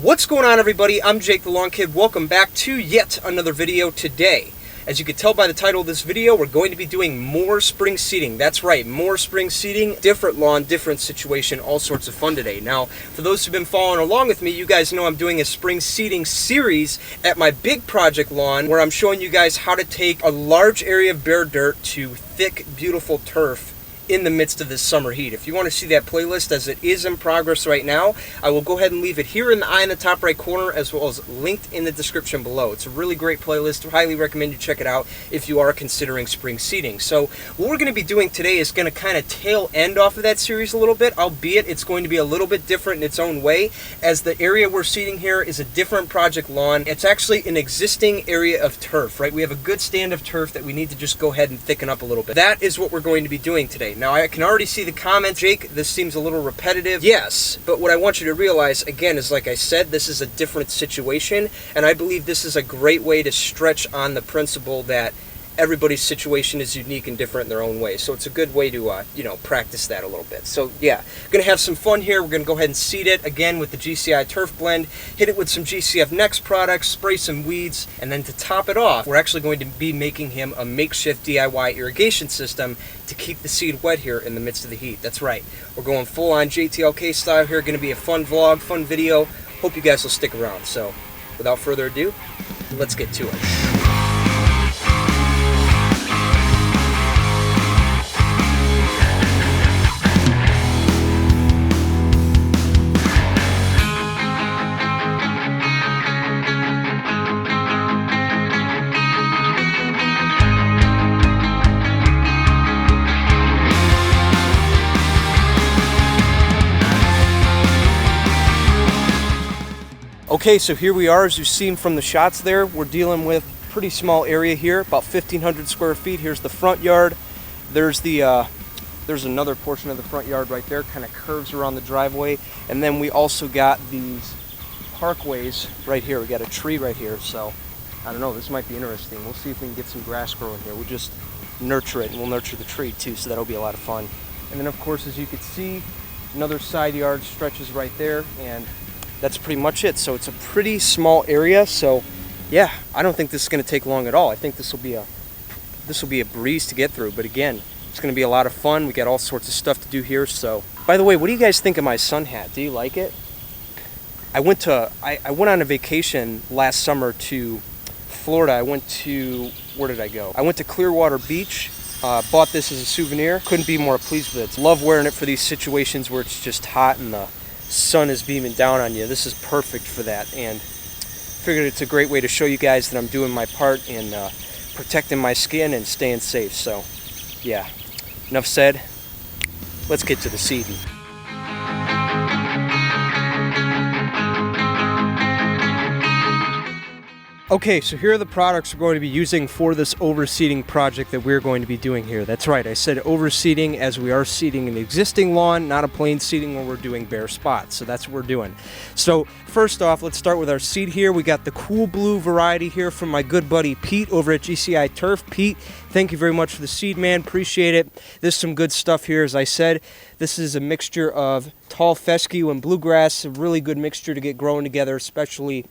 What's going on, everybody? I'm Jake the Lawn Kid. Welcome back to yet another video today. As you can tell by the title of this video, we're going to be doing more spring seeding. That's right, more spring seeding, different lawn, different situation, all sorts of fun today. Now, for those who've been following along with me, you guys know I'm doing a spring seeding series at my big project lawn where I'm showing you guys how to take a large area of bare dirt to thick, beautiful turf in the midst of this summer heat. If you want to see that playlist as it is in progress right now, I will go ahead and leave it here in the eye in the top right corner as well as linked in the description below. It's a really great playlist. I highly recommend you check it out if you are considering spring seeding. So what we're going to be doing today is going to kind of tail end off of that series a little bit, albeit it's going to be a little bit different in its own way, as the area we're seeding here is a different project lawn. It's actually an existing area of turf, right? We have a good stand of turf that we need to just go ahead and thicken up a little bit. That is what we're going to be doing today. Now, I can already see the comment, Jake, this seems a little repetitive. Yes, but what I want you to realize, again, is like I said, this is a different situation, and I believe this is a great way to stretch on the principle that everybody's situation is unique and different in their own way. So it's a good way to, practice that a little bit. So yeah, going to have some fun here. We're going to go ahead and seed it again with the GCI Turf Blend, hit it with some GCF Next products, spray some weeds, and then to top it off, we're actually going to be making him a makeshift DIY irrigation system to keep the seed wet here in the midst of the heat. That's right. We're going full on JTLK style here. Going to be a fun vlog, fun video. Hope you guys will stick around. So without further ado, let's get to it. Okay, so here we are. As you've seen from the shots there, we're dealing with a pretty small area here, about 1,500 square feet. Here's the front yard. There's another portion of the front yard right there, kind of curves around the driveway. And then we also got these parkways right here. We got a tree right here, so I don't know, this might be interesting. We'll see if we can get some grass growing here. We'll just nurture it, and we'll nurture the tree too, so that'll be a lot of fun. And then of course, as you can see, another side yard stretches right there, and that's pretty much it. So it's a pretty small area. So yeah, I don't think this is going to take long at all. I think this will be a breeze to get through. But again, it's going to be a lot of fun. We got all sorts of stuff to do here. So by the way, what do you guys think of my sun hat? Do you like it? I went on a vacation last summer to Florida. Where did I go? I went to Clearwater Beach. Bought this as a souvenir. Couldn't be more pleased with it. Love wearing it for these situations where it's just hot and the sun is beaming down on you. This is perfect for that, and figured it's a great way to show you guys that I'm doing my part in protecting my skin and staying safe. So yeah, enough said. Let's get to the seeding. Okay, so here are the products we're going to be using for this overseeding project that we're going to be doing here. That's right, I said overseeding as we are seeding an existing lawn, not a plain seeding where we're doing bare spots. So that's what we're doing. So first off, let's start with our seed here. We got the cool blue variety here from my good buddy Pete over at GCI Turf. Pete, thank you very much for the seed, man. Appreciate it. There's some good stuff here. As I said, this is a mixture of tall fescue and bluegrass, a really good mixture to get growing together, especially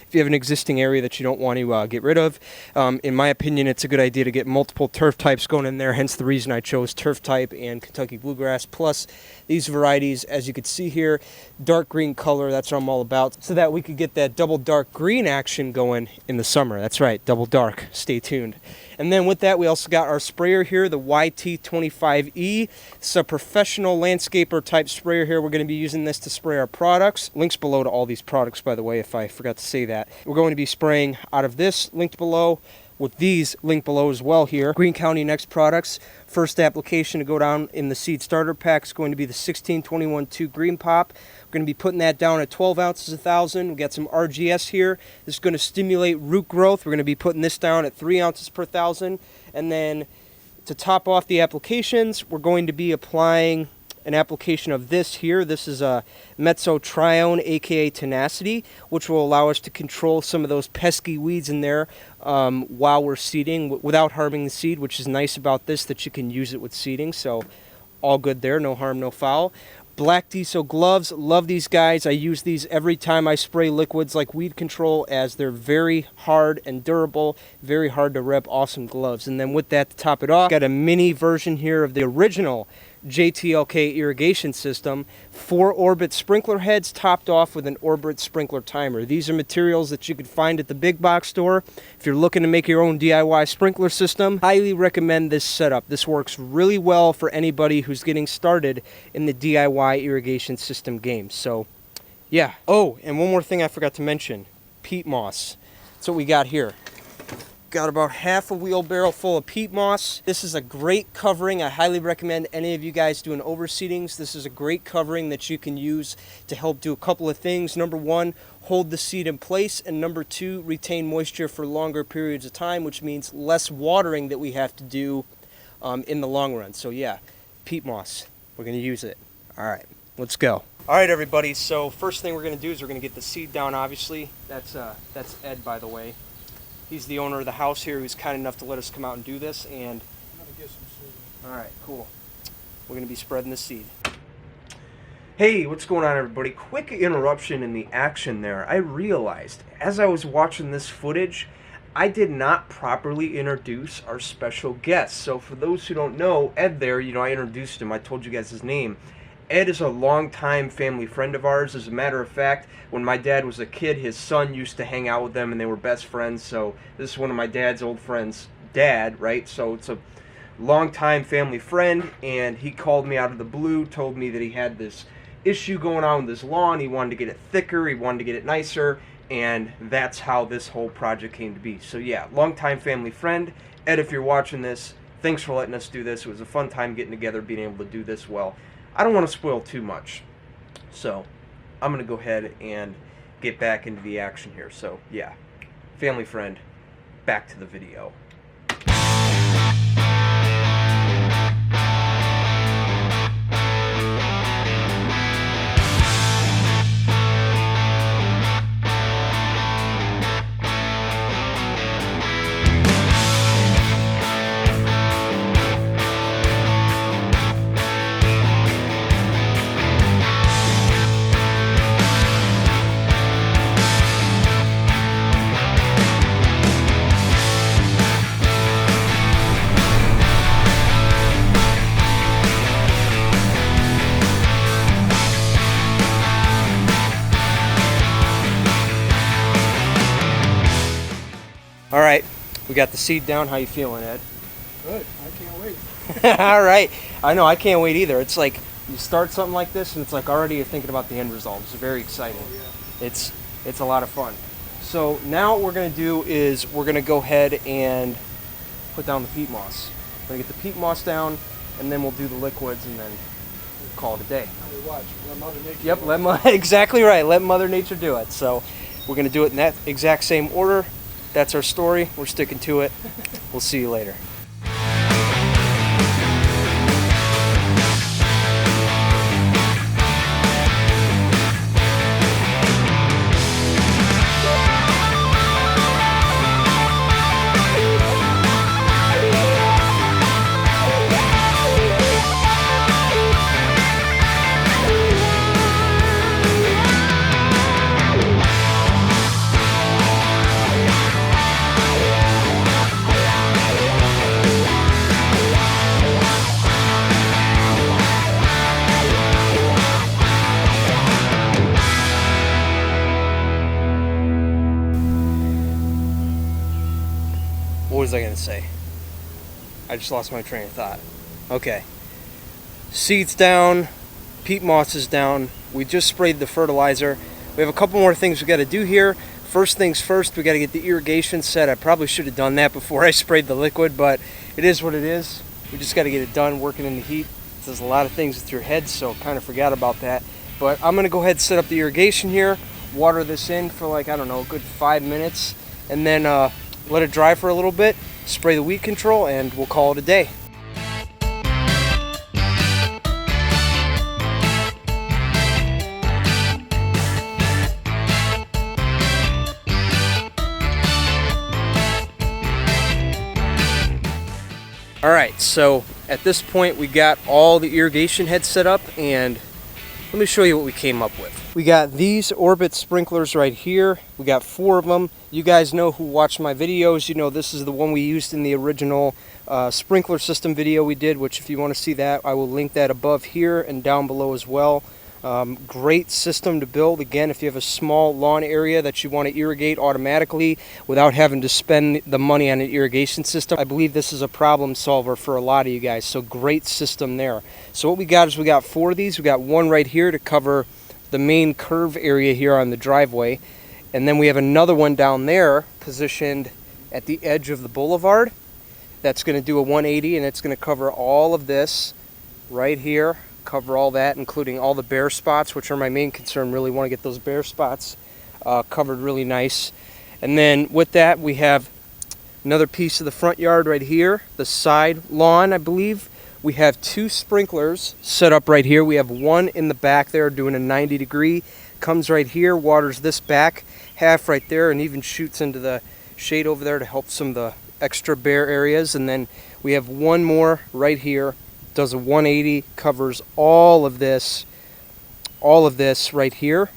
if you have an existing area that you don't want to get rid of. In my opinion, it's a good idea to get multiple turf types going in there, hence the reason I chose turf type and Kentucky bluegrass, plus these varieties, as you can see here, dark green color, that's what I'm all about, so that we could get that double dark green action going in the summer. That's right, double dark, stay tuned. And then with that, we also got our sprayer here, the YT25E. It's a professional landscaper type sprayer here. We're going to be using this to spray our products. Links below to all these products, by the way, if I forgot to say that. We're going to be spraying out of this, linked below, with these linked below as well here. Green County Next products. First application to go down in the seed starter pack is going to be the 1621-2 Green Pop. We're going to be putting that down at 12 ounces a 1,000. We've got some RGS here. This is going to stimulate root growth. We're going to be putting this down at 3 ounces per 1,000. And then to top off the applications, we're going to be applying an application of this here. This is a Mezzotrione, aka Tenacity, which will allow us to control some of those pesky weeds in there while we're seeding without harming the seed, which is nice about this, that you can use it with seeding. So all good there, no harm, no foul. Black diesel gloves, love these guys. I use these every time I spray liquids like weed control, as they're very hard and durable, very hard to rip, awesome gloves. And then with that, to top it off, got a mini version here of the original JTLK irrigation system, 4 Orbit sprinkler heads topped off with an Orbit sprinkler timer. These are materials that you could find at the big box store. If you're looking to make your own DIY sprinkler system, highly recommend this setup. This works really well for anybody who's getting started in the DIY irrigation system game. So yeah. Oh, and one more thing I forgot to mention, peat moss. That's what we got here. Got about half a wheelbarrow full of peat moss. This is a great covering. I highly recommend any of you guys doing overseedings. This is a great covering that you can use to help do a couple of things. Number one, hold the seed in place, and number two, retain moisture for longer periods of time, which means less watering that we have to do in the long run. So yeah, peat moss, we're gonna use it. All right, let's go. All right, everybody, so first thing we're gonna do is we're gonna get the seed down, obviously. That's Ed, by the way. He's the owner of the house here, who's kind enough to let us come out and do this. And I'm gonna get some seed. all right, cool. We're gonna be spreading the seed. Hey, what's going on, everybody? Quick interruption in the action there. I realized as I was watching this footage, I did not properly introduce our special guest. So for those who don't know, Ed there, I introduced him. I told you guys his name. Ed is a longtime family friend of ours. As a matter of fact, when my dad was a kid, his son used to hang out with them, and they were best friends. So this is one of my dad's old friends' dad, right? So it's a longtime family friend, and he called me out of the blue, told me that he had this issue going on with his lawn. He wanted to get it thicker, he wanted to get it nicer, and that's how this whole project came to be. So yeah, longtime family friend. Ed, if you're watching this, thanks for letting us do this. It was a fun time getting together, being able to do this well. I don't want to spoil too much, so I'm going to go ahead and get back into the action here. So yeah, family friend, back to the video. All right, we got the seed down. How you feeling, Ed? Good. I can't wait. All right. I know, I can't wait either. It's like you start something like this and it's like already you're thinking about the end result. It's very exciting. Oh, yeah. It's a lot of fun. So now what we're going to do is we're going to go ahead and put down the peat moss. We're going to get the peat moss down, and then we'll do the liquids, and then call it a day. Watch. Let Mother Nature Yep, exactly right. Let Mother Nature do it. So we're going to do it in that exact same order. That's our story. We're sticking to it. We'll see you later. What was I going to say? I just lost my train of thought. Okay. Seeds down. Peat moss is down. We just sprayed the fertilizer. We have a couple more things we got to do here. First things first, we got to get the irrigation set. I probably should have done that before I sprayed the liquid, but it is what it is. We just got to get it done, working in the heat. There's a lot of things with your head, so kind of forgot about that. But I'm going to go ahead and set up the irrigation here, water this in for like, I don't know, a good 5 minutes, and then let it dry for a little bit, spray the weed control, and we'll call it a day. All right, so at this point we got all the irrigation heads set up, and let me show you what we came up with. We got these Orbit sprinklers right here. We got 4 of them. You guys know who watch my videos, you know this is the one we used in the original sprinkler system video we did, which if you want to see that, I will link that above here and down below as well. Great system to build. Again, if you have a small lawn area that you want to irrigate automatically without having to spend the money on an irrigation system, I believe this is a problem solver for a lot of you guys. So great system there. So what we got is we got 4 of these. We got one right here to cover the main curve area here on the driveway, and then we have another one down there positioned at the edge of the boulevard that's going to do a 180, and it's going to cover all of this right here. Cover all that, including all the bare spots, which are my main concern. Really want to get those bare spots covered really nice. And then with that, we have another piece of the front yard right here, the side lawn, I believe. We have 2 sprinklers set up right here. We have one in the back there doing a 90-degree. Comes right here, waters this back half right there, and even shoots into the shade over there to help some of the extra bare areas. And then we have one more right here. Does a 180, covers all of this right here,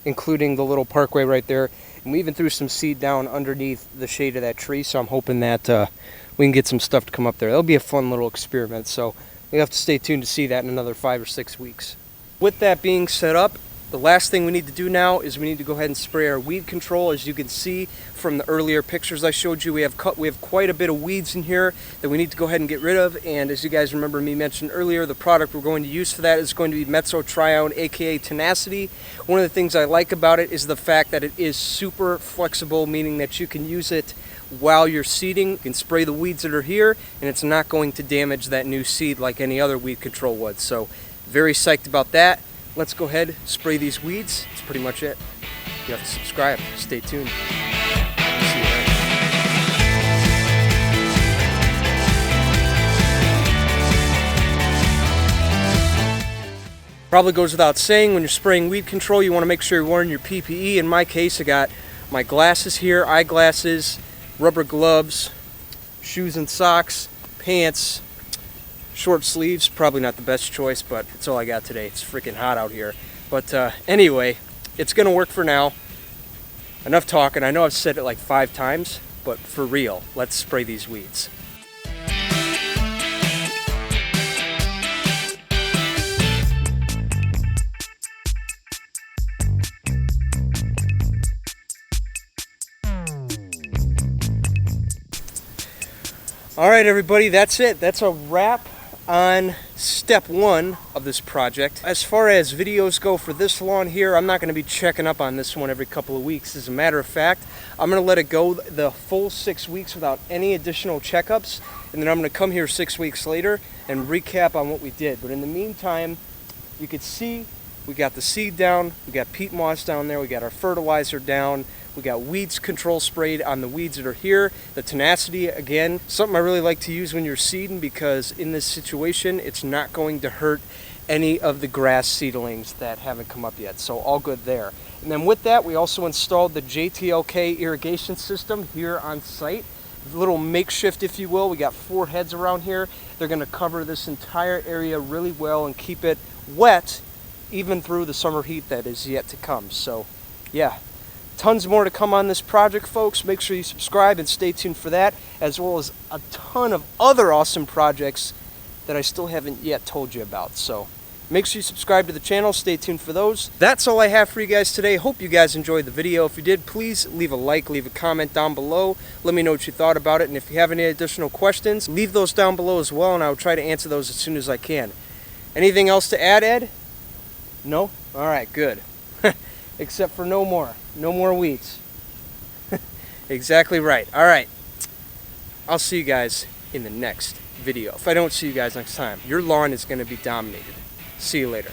including the little parkway right there. And we even threw some seed down underneath the shade of that tree, so I'm hoping that we can get some stuff to come up there. That'll be a fun little experiment, so we have to stay tuned to see that in another 5 or 6 weeks. With that being set up, the last thing we need to do now is we need to go ahead and spray our weed control. As you can see from the earlier pictures I showed you, we have quite a bit of weeds in here that we need to go ahead and get rid of. And as you guys remember me mentioned earlier, the product we're going to use for that is going to be Metso-Trione, aka Tenacity. One of the things I like about it is the fact that it is super flexible, meaning that you can use it while you're seeding. You can spray the weeds that are here, and it's not going to damage that new seed like any other weed control would. So very psyched about that. Let's go ahead, spray these weeds. That's pretty much it. You have to subscribe. Stay tuned. See you later. Probably goes without saying, when you're spraying weed control, you want to make sure you're wearing your PPE. In my case, I got my glasses here, eyeglasses, rubber gloves, shoes and socks, pants, short sleeves. Probably not the best choice, but it's all I got today. It's freaking hot out here. But anyway, it's going to work for now. Enough talking. I know I've said it like 5 times, but for real, let's spray these weeds. All right, everybody, that's it. That's a wrap on step 1 of this project. As far as videos go for this lawn here, I'm not going to be checking up on this one every couple of weeks. As a matter of fact, I'm going to let it go the full 6 weeks without any additional checkups, and then I'm going to come here 6 weeks later and recap on what we did. But in the meantime, you can see we got the seed down, we got peat moss down there, we got our fertilizer down, we got weeds control sprayed on the weeds that are here. The Tenacity, again, something I really like to use when you're seeding, because in this situation, it's not going to hurt any of the grass seedlings that haven't come up yet. So all good there. And then with that, we also installed the JTLK irrigation system here on site. A little makeshift, if you will. We got 4 heads around here. They're going to cover this entire area really well and keep it wet even through the summer heat that is yet to come. So yeah, tons more to come on this project, folks. Make sure you subscribe and stay tuned for that, as well as a ton of other awesome projects that I still haven't yet told you about. So make sure you subscribe to the channel. Stay tuned for those. That's all I have for you guys today. Hope you guys enjoyed the video. If you did, please leave a like, leave a comment down below. Let me know what you thought about it. And if you have any additional questions, leave those down below as well, and I will try to answer those as soon as I can. Anything else to add, Ed? No? All right, good. Except for no more weeds. Exactly right. All right, I'll see you guys in the next video. If I don't see you guys next time, your lawn is going to be dominated. See you later.